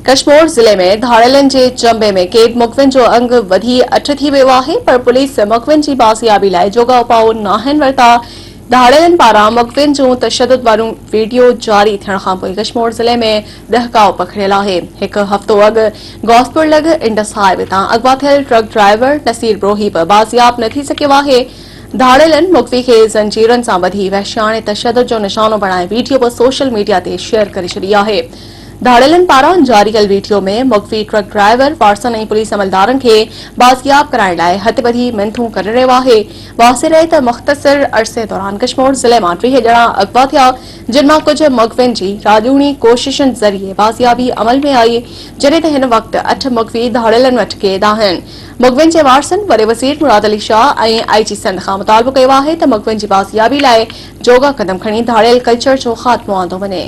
कश्मीर जिले में धाड़ेलन जे चंबे में कैद मुखविन जो अंग वधी 8 थी वियो आहे, पर पुलिस मुखविन जी बासियाबी लाइ जोगा उपाउ नाहन वरता। धाड़ेलन पारां मुखविन जो तशद्दुद वारो वीडियो जारी थियण खां पोइ कश्मीर जिले में दहकाओ पखड़ियल आहे। एक हफ़्तो अॻु गौसपुर लॻ इंडस हाईवे तां अगवा थियल ट्रक ड्राइवर नसीर ब्रोही बि बाज़ियाब न थी सघियो आहे। धाड़ेलन मुखवी खे ज़ंजीरनि सां ॿधी वहशियाणे तशद्दुद जो निशानो बणाए वीडियो बि सोशल मीडिया ते शेयर करे छॾी आहे। धाड़ेलन पारां जारी कयल वीडियो में मुखवी ट्रक ड्राइवर वारसन ऐं पुलिस अमलदारनि खे बाज़ियाब कराइण लाइ हथ ॿधी मिन्थूं करे रहियो आहे। वासिर आहे त मुख़्तसिर अरसे दौरान कश्मीर ज़िले मां 30 ॼणा अगवा थिया, जिन मां कुझु मुखविन जी राजूनी कोशिशुनि ज़रिए बाज़ियाबी अमल में आई, जॾहिं त हिन वक़्तु 8 मुखवी धाड़ेलन वटि क़ैद आहिनि। मुखविन जे वारसनि वॾे वज़ीर मुराद अली शाह ऐं IG सिंध खां मुतालबो कयो आहे त मुखविन जी बाज़ियाबी लाइ जोगा क़दम खणी धाड़ेल कल्चर जो ख़ात्मो आंदो वञे।